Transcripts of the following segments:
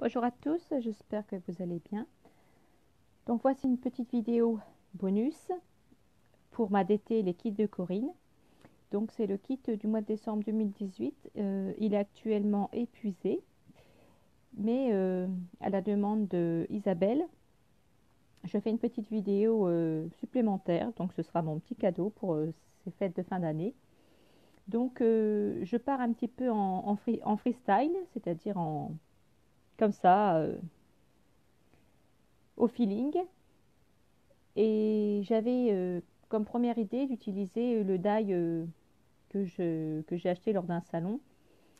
Bonjour à tous, j'espère que vous allez bien. Donc voici une petite vidéo bonus pour ma DT les kits de Corinne. Donc c'est le kit du mois de décembre 2018. Il est actuellement épuisé, mais à la demande d'Isabelle, je fais une petite vidéo supplémentaire. Donc ce sera mon petit cadeau pour ces fêtes de fin d'année. Donc je pars un petit peu en freestyle, c'est-à-dire comme ça, au feeling. Et j'avais comme première idée d'utiliser le die que j'ai acheté lors d'un salon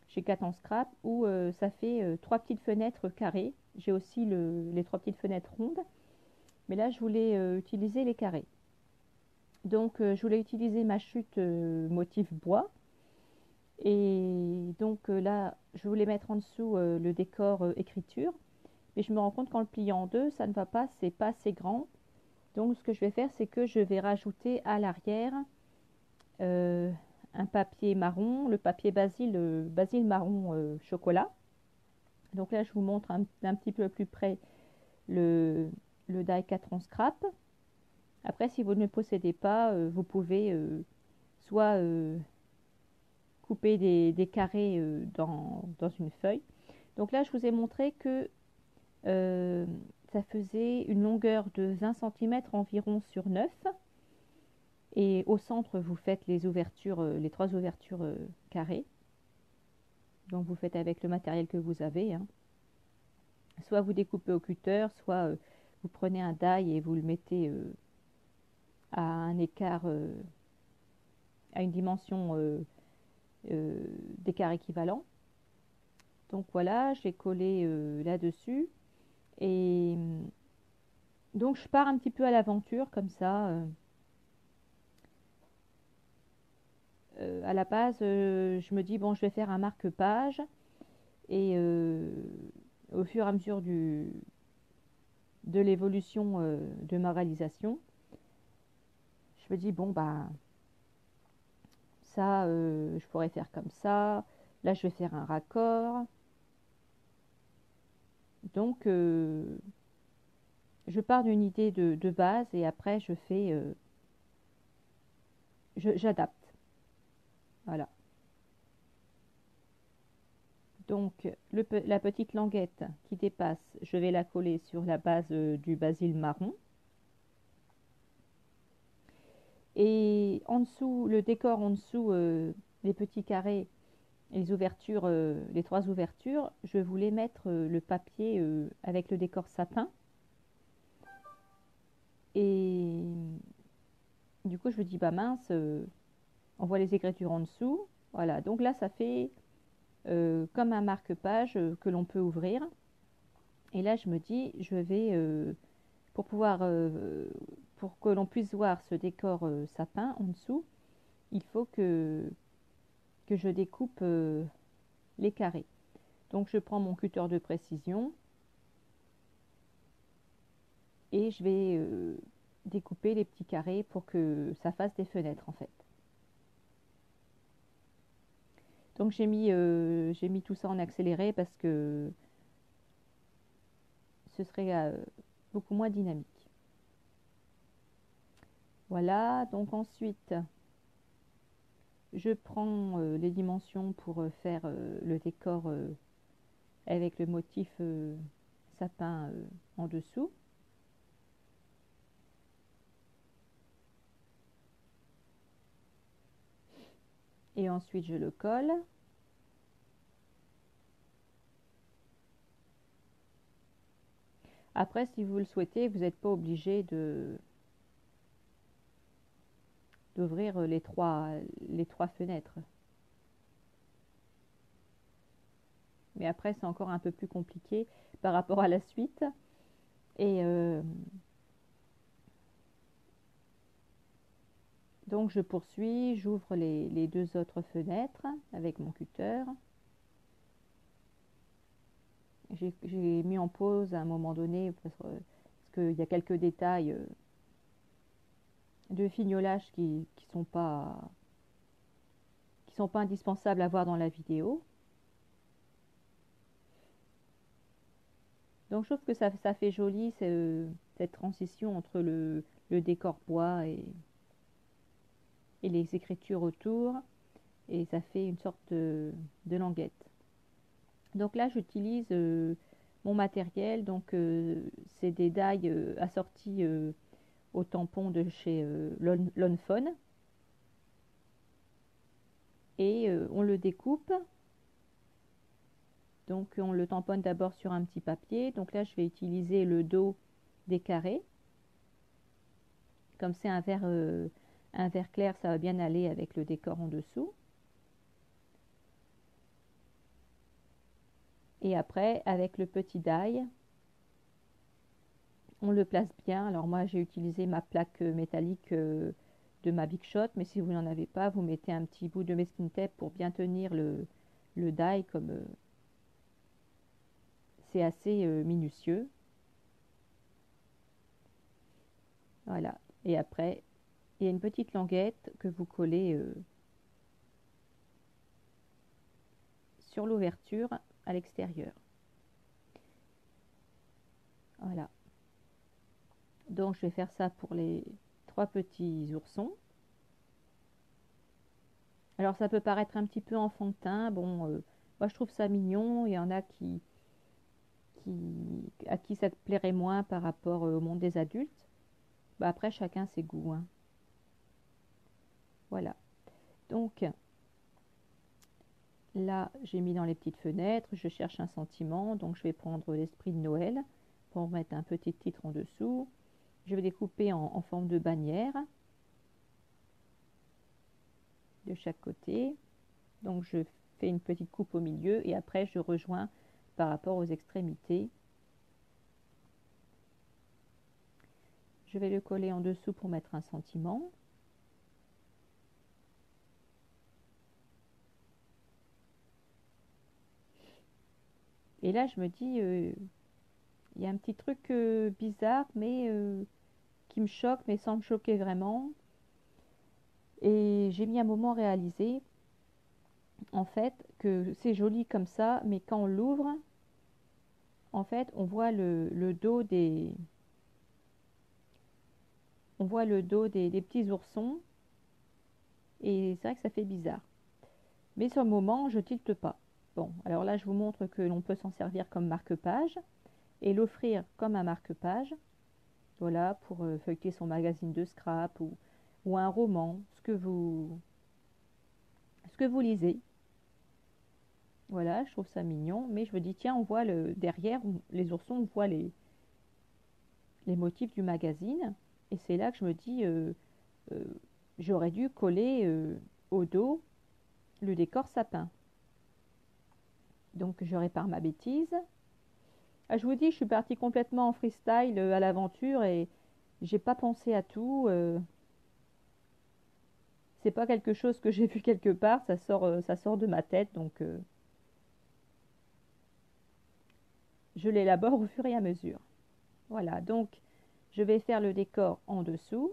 chez Cat en Scrap où ça fait trois petites fenêtres carrées. J'ai aussi les trois petites fenêtres rondes, mais là je voulais utiliser les carrés. Donc je voulais utiliser ma chute motif bois. Et donc là je voulais mettre en dessous le décor écriture. Mais je me rends compte qu'en le pliant en deux, ça ne va pas, c'est pas assez grand. Donc ce que je vais faire, c'est que je vais rajouter à l'arrière euh, un papier marron, le papier basil marron chocolat. Donc là, je vous montre un petit peu plus près le die 4 en scrap. Après, si vous ne le possédez pas, vous pouvez soit couper des carrés dans une feuille. Donc là, je vous ai montré que euh, ça faisait une longueur de 20 cm environ sur 9. Et au centre, vous faites les ouvertures, les trois ouvertures carrées. Donc vous faites avec le matériel que vous avez, hein. Soit vous découpez au cutter, soit vous prenez un die et vous le mettez à un écart, à une dimension d'écart équivalent. Donc voilà, j'ai collé là-dessus. Et donc je pars un petit peu à l'aventure comme ça. À la base, je me dis, bon, je vais faire un marque-page. Et au fur et à mesure de l'évolution de ma réalisation, je me dis, bon, bah, ça, je pourrais faire comme ça. Là, je vais faire un raccord. Donc, je pars d'une idée de base et après, j'adapte. Voilà. Donc, la petite languette qui dépasse, je vais la coller sur la base du basil marron. Et en dessous, le décor en dessous, les petits carrés, les ouvertures, les trois ouvertures, je voulais mettre le papier avec le décor sapin. Et du coup, je me dis, bah mince, on voit les écritures en dessous. Voilà, donc là, ça fait comme un marque-page que l'on peut ouvrir. Et là, je me dis, pour pouvoir, pour que l'on puisse voir ce décor sapin en dessous, il faut que je découpe les carrés. Donc, je prends mon cutter de précision et je vais découper les petits carrés pour que ça fasse des fenêtres en fait. Donc j'ai mis tout ça en accéléré parce que ce serait beaucoup moins dynamique. Voilà, donc ensuite je prends les dimensions pour faire le décor avec le motif sapin en dessous. Et ensuite je le colle. Après, si vous le souhaitez, vous n'êtes pas obligé d'ouvrir les trois fenêtres. Mais après, c'est encore un peu plus compliqué par rapport à la suite. Et donc, je poursuis, j'ouvre les deux autres fenêtres avec mon cutter. J'ai mis en pause à un moment donné parce qu'il y a quelques détails de fignolage qui sont pas indispensables à voir dans la vidéo. Donc je trouve que ça fait joli cette transition entre le décor bois et les écritures autour. Et ça fait une sorte de languette. Donc là, j'utilise mon matériel. Donc c'est des die assortis au tampon de chez Lonfon. Et on le découpe. Donc on le tamponne d'abord sur un petit papier. Donc là, je vais utiliser le dos des carrés. Comme c'est un vert clair, ça va bien aller avec le décor en dessous. Et après, avec le petit die, on le place bien. Alors moi, j'ai utilisé ma plaque métallique de ma Big Shot, mais si vous n'en avez pas, vous mettez un petit bout de masking tape pour bien tenir le die, comme c'est assez minutieux. Voilà. Et après, il y a une petite languette que vous collez sur l'ouverture à l'extérieur. Voilà. Donc je vais faire ça pour les 3 petits oursons. Alors ça peut paraître un petit peu enfantin. Bon, moi je trouve ça mignon. Il y en a à qui ça plairait moins par rapport au monde des adultes. Bah, après, chacun ses goûts, hein. Voilà. Donc là, j'ai mis dans les petites fenêtres. Je cherche un sentiment. Donc je vais prendre l'esprit de Noël pour mettre un petit titre en dessous. Je vais découper en forme de bannière de chaque côté. Donc je fais une petite coupe au milieu et après je rejoins par rapport aux extrémités. Je vais le coller en dessous pour mettre un sentiment. Et là, je me dis, il y a un petit truc bizarre, mais qui me choque, mais sans me choquer vraiment. Et j'ai mis un moment à réaliser, en fait, que c'est joli comme ça, mais quand on l'ouvre, en fait, on voit le dos des petits oursons, et c'est vrai que ça fait bizarre. Mais sur le moment, je tilte pas. Bon, alors là, je vous montre que l'on peut s'en servir comme marque-page et l'offrir comme un marque-page. Voilà, pour feuilleter son magazine de scrap ou un roman, ce que vous lisez. Voilà, je trouve ça mignon, mais je me dis, tiens, on voit derrière, les oursons, on voit les motifs du magazine, et c'est là que je me dis, euh, j'aurais dû coller au dos le décor sapin. Donc je répare ma bêtise. Ah, je vous dis, je suis partie complètement en freestyle à l'aventure et j'ai pas pensé à tout. C'est pas quelque chose que j'ai vu quelque part, ça sort de ma tête, donc je l'élabore au fur et à mesure. Voilà, donc je vais faire le décor en dessous.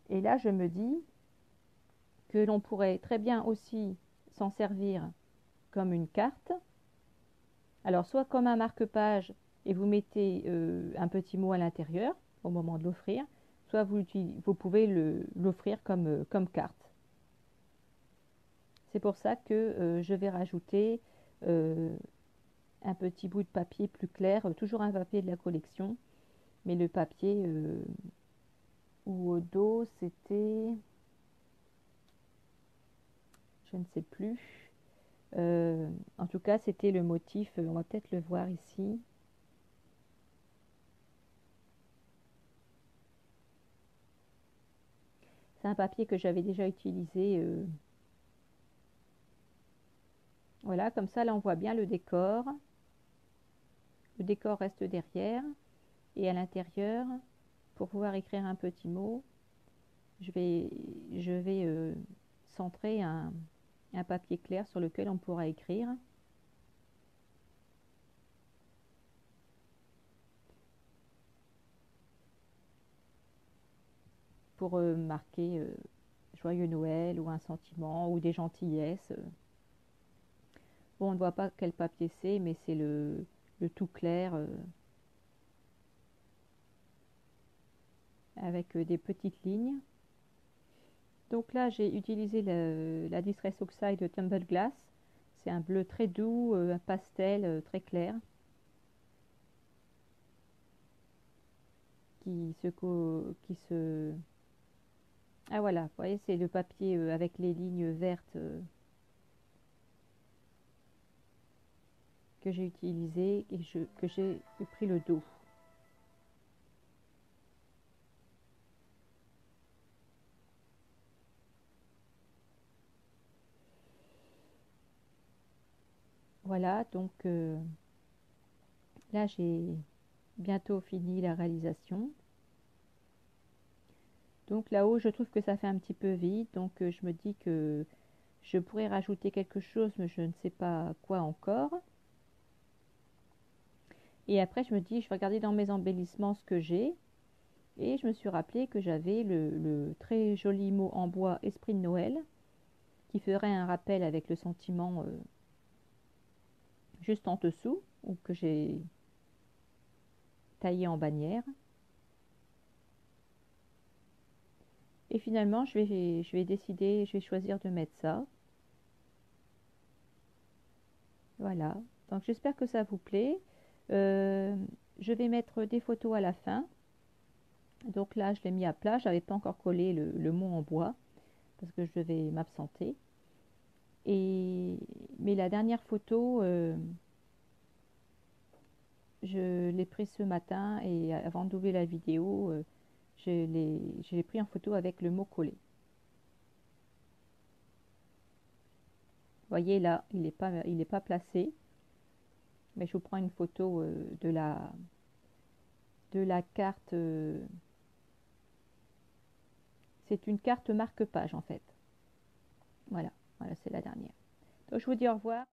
Et là, je me dis que l'on pourrait très bien aussi s'en servir comme une carte. Alors, soit comme un marque-page et vous mettez un petit mot à l'intérieur au moment de l'offrir, soit vous pouvez l'offrir comme carte. C'est pour ça que je vais rajouter un petit bout de papier plus clair, toujours un papier de la collection, mais le papier où au dos c'était, je ne sais plus. En tout cas, c'était le motif, on va peut-être le voir ici. C'est un papier que j'avais déjà utilisé. Voilà, comme ça, là, on voit bien le décor. Le décor reste derrière. Et à l'intérieur, pour pouvoir écrire un petit mot, je vais centrer un papier clair sur lequel on pourra écrire. Pour marquer Joyeux Noël ou un sentiment ou des gentillesses. Bon, on ne voit pas quel papier c'est, mais c'est le tout clair avec des petites lignes. Donc là, j'ai utilisé la Distress Oxide Tumble Glass. C'est un bleu très doux, un pastel très clair, qui se... Ah voilà, vous voyez, c'est le papier avec les lignes vertes que j'ai utilisé et que j'ai pris le dos. Voilà, donc là j'ai bientôt fini la réalisation. Donc là-haut, je trouve que ça fait un petit peu vide, donc je me dis que je pourrais rajouter quelque chose, mais je ne sais pas quoi encore. Et après, je me dis, je vais regarder dans mes embellissements ce que j'ai. Et je me suis rappelé que j'avais le très joli mot en bois Esprit de Noël, qui ferait un rappel avec le sentiment juste en dessous, ou que j'ai taillé en bannière. Et finalement, je vais décider, je vais choisir de mettre ça. Voilà. Donc j'espère que ça vous plaît. Euh, je vais mettre des photos à la fin. Donc là, je l'ai mis à plat. Je n'avais pas encore collé le mot en bois parce que je devais m'absenter. Mais la dernière photo, je l'ai prise ce matin et avant d'ouvrir la vidéo, je l'ai pris en photo avec le mot collé. Vous voyez là, il est pas placé. Mais je vous prends une photo de la carte. C'est une carte marque-page en fait. Voilà, voilà, c'est la dernière. Donc je vous dis au revoir.